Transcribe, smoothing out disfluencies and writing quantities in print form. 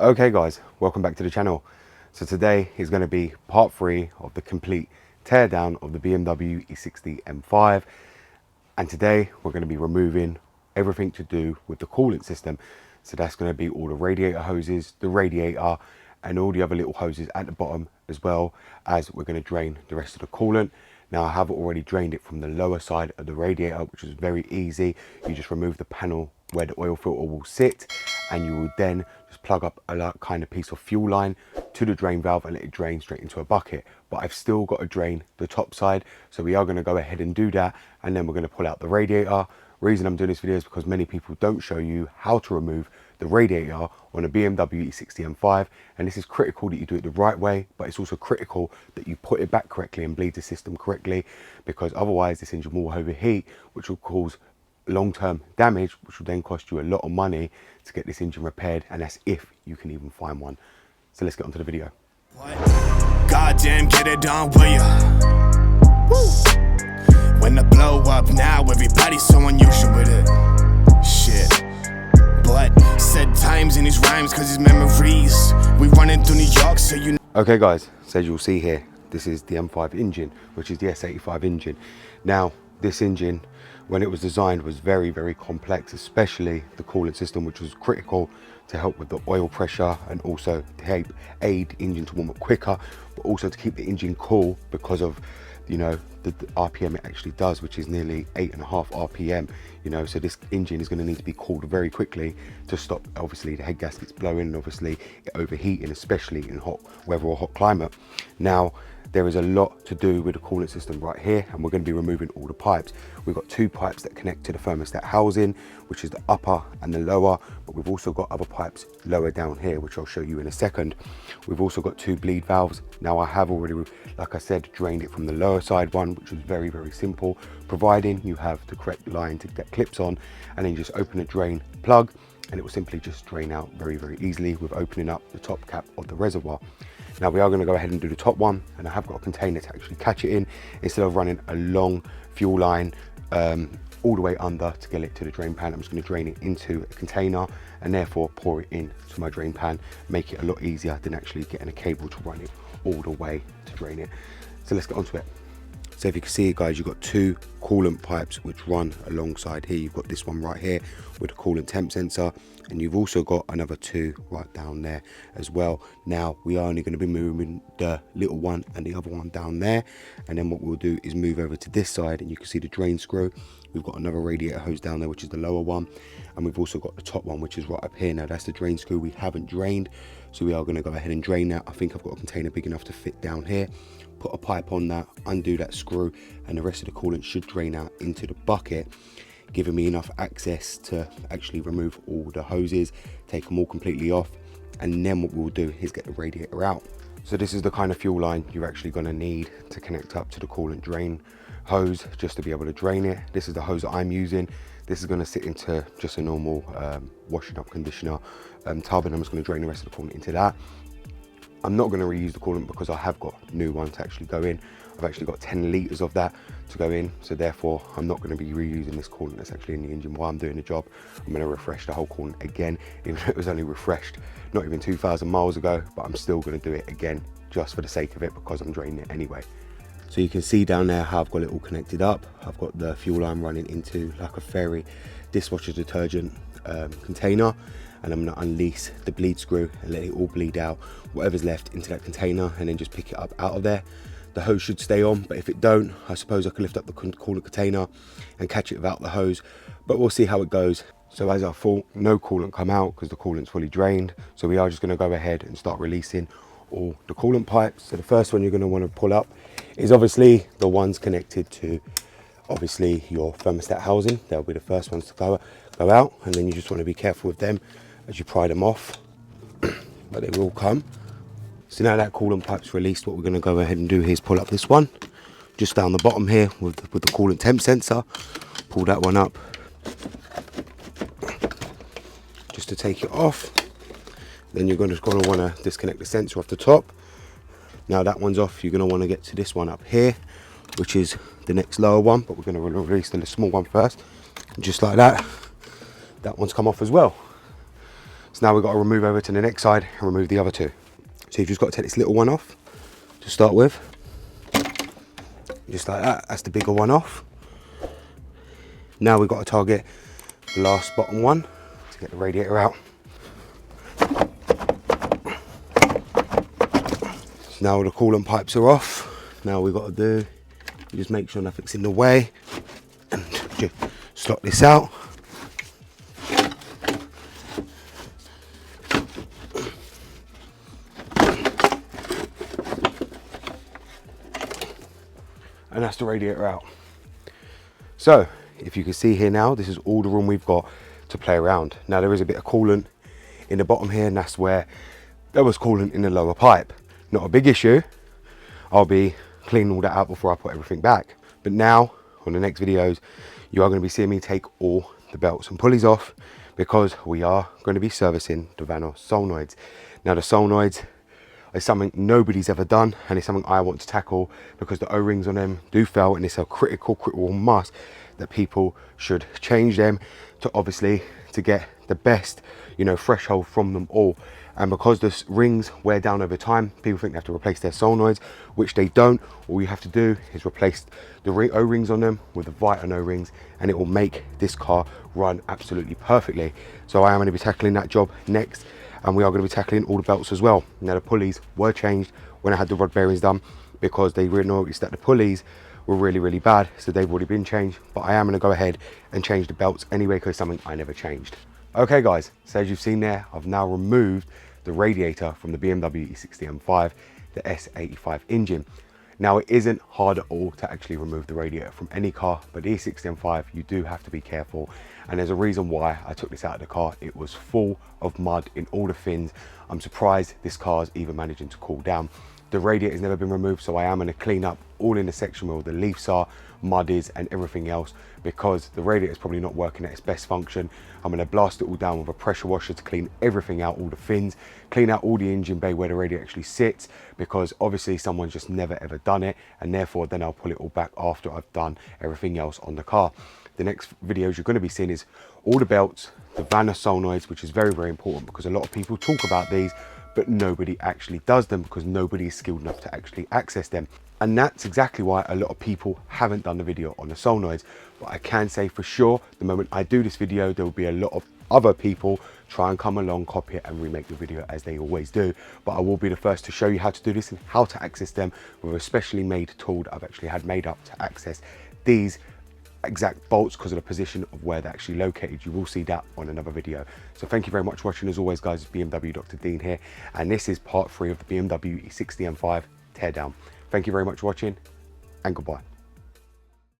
Okay guys, welcome back to the channel. So today is going to be part 3 of the complete teardown of the BMW E60 M5, and today we're going to be removing everything to do with the coolant system. So that's going to be all the radiator hoses, the radiator, and all the other little hoses at the bottom, as well as we're going to drain the rest of the coolant. Now I have already drained it from the lower side of the radiator, which is very easy. You just remove the panel where the oil filter will sit, and you will then just plug up a kind of piece of fuel line to the drain valve and let it drain straight into a bucket. But I've still got to drain the top side, so we are going to go ahead and do that, and then we're going to pull out the radiator. Reason I'm doing this video is because many people don't show you how to remove the radiator on a BMW E60 M5, and this is critical that you do it the right way, but it's also critical that you put it back correctly and bleed the system correctly, because otherwise this engine will overheat, which will cause long-term damage, which will then cost you a lot of money to get this engine repaired, and that's if you can even find one. So let's get on to the video. Goddamn, get it done, will ya? When the blow up now, everybody's so unusual with it. Shit. But said times in his rhymes, cause his memories. We running through New York, so you know. Okay guys, so as you'll see here, this is the M5 engine, which is the S85 engine. Now, this engine, when it was designed, was very, very complex, especially the coolant system, which was critical to help with the oil pressure and also to help aid the engine to warm up quicker, but also to keep the engine cool because of, you know, the RPM it actually does, which is nearly 8.5 RPM, you know. So this engine is going to need to be cooled very quickly to stop, obviously, the head gaskets blowing and obviously it overheating, especially in hot weather or hot climate. Now, there is a lot to do with the coolant system right here, and we're going to be removing all the pipes. We've got 2 pipes that connect to the thermostat housing, which is the upper and the lower, but we've also got other pipes lower down here, which I'll show you in a second. We've also got 2 bleed valves. Now I have already, like I said, drained it from the lower side one, which was very, very simple, providing you have the correct line to get clips on, and then you just open the drain plug, and it will simply just drain out very, very easily with opening up the top cap of the reservoir. Now we are going to go ahead and do the top one, and I have got a container to actually catch it in, instead of running a long fuel line all the way under to get it to the drain pan. I'm just going to drain it into a container and therefore pour it into my drain pan, make it a lot easier than actually getting a cable to run it all the way to drain it. So let's get onto it. So if you can see, guys, you've got 2 coolant pipes which run alongside here. You've got this one right here with a coolant temp sensor, and you've also got another 2 right down there as well. Now we are only going to be moving the little one and the other one down there, and then what we'll do is move over to this side, and you can see the drain screw. We've got another radiator hose down there, which is the lower one, and we've also got the top one, which is right up here. Now that's the drain screw we haven't drained, so we are going to go ahead and drain that. I think I've got a container big enough to fit down here. Put a pipe on that, undo that screw, and the rest of the coolant should drain out into the bucket, giving me enough access to actually remove all the hoses, take them all completely off, and then what we'll do is get the radiator out. So this is the kind of fuel line you're actually going to need to connect up to the coolant drain hose just to be able to drain it. This is the hose that I'm using. This is going to sit into just a normal washing up conditioner tub, and I'm just going to drain the rest of the coolant into that. I'm not going to reuse the coolant because I have got new ones to actually go in. I've actually got 10 litres of that to go in, so therefore I'm not going to be reusing this coolant that's actually in the engine while I'm doing the job. I'm going to refresh the whole coolant again, even though it was only refreshed not even 2,000 miles ago, but I'm still going to do it again just for the sake of it, because I'm draining it anyway. So you can see down there how I've got it all connected up. I've got the fuel line running into like a fairy dishwasher detergent container, and I'm going to unleash the bleed screw and let it all bleed out whatever's left into that container, and then just pick it up out of there. The hose should stay on, but if it don't, I suppose I can lift up the coolant container and catch it without the hose, but we'll see how it goes. So as I thought, no coolant come out because the coolant's fully drained, so we are just going to go ahead and start releasing all the coolant pipes. So the first one you're going to want to pull up is obviously the ones connected to obviously your thermostat housing. They'll be the first ones to go out, and then you just want to be careful with them as you pry them off, but they will come. So now that coolant pipe's released, what we're going to go ahead and do here is pull up this one just down the bottom here with the coolant temp sensor. Pull that one up just to take it off. Then you're going to want to disconnect the sensor off the top. Now that one's off, you're going to want to get to this one up here, which is the next lower one, but we're going to release the small one first, just like that. That one's come off as well. So now we've got to remove over to the next side and remove the other two. So you've just got to take this little one off to start with. Just like that, that's the bigger one off. Now we've got to target the last bottom one to get the radiator out. So now all the coolant pipes are off. Now we've got to do, just make sure nothing's in the way and just slot this out. And that's the radiator out. So if you can see here now, this is all the room we've got to play around. Now there is a bit of coolant in the bottom here, and that's where there was coolant in the lower pipe. Not a big issue. I'll be cleaning all that out before I put everything back. But now on the next videos, you are going to be seeing me take all the belts and pulleys off, because we are going to be servicing the Vanos solenoids. Now the solenoids is something nobody's ever done, and it's something I want to tackle because the O-rings on them do fail, and it's a critical must that people should change them to, obviously, to get the best, you know, threshold from them all. And because the rings wear down over time, people think they have to replace their solenoids, which they don't. All you have to do is replace the O-rings on them with the Viton O-rings, and it will make this car run absolutely perfectly. So I am going to be tackling that job next, and we are going to be tackling all the belts as well. Now the pulleys were changed when I had the rod bearings done, because they really noticed that the pulleys were really bad, so they've already been changed. But I am going to go ahead and change the belts anyway, because it's something I never changed. Okay guys, so as you've seen there, I've now removed the radiator from the BMW E60 M5, the S85 engine. Now it isn't hard at all to actually remove the radiator from any car, but the E60 M5, you do have to be careful. And there's a reason why I took this out of the car. It was full of mud in all the fins. I'm surprised this car's even managing to cool down. The radiator's never been removed, so I am going to clean up all in the section where all the leaves are, mud is, and everything else, because the radiator is probably not working at its best function. I'm going to blast it all down with a pressure washer to clean everything out, all the fins, clean out all the engine bay where the radiator actually sits, because obviously someone's just never ever done it, and therefore then I'll pull it all back after I've done everything else on the car. The next videos you're going to be seeing is all the belts, the Vanos solenoids, which is very important, because a lot of people talk about these, but nobody actually does them, because nobody is skilled enough to actually access them. And that's exactly why a lot of people haven't done the video on the solenoids. But I can say for sure, the moment I do this video, there will be a lot of other people try and come along, copy it, and remake the video as they always do. But I will be the first to show you how to do this and how to access them with a specially made tool that I've actually had made up to access these exact bolts because of the position of where they're actually located. You will see that on another video. So thank you very much for watching. As always guys, it's BMW Dr. Dean here, and this is part 3 of the BMW E60 M5 teardown. Thank you very much for watching, and goodbye.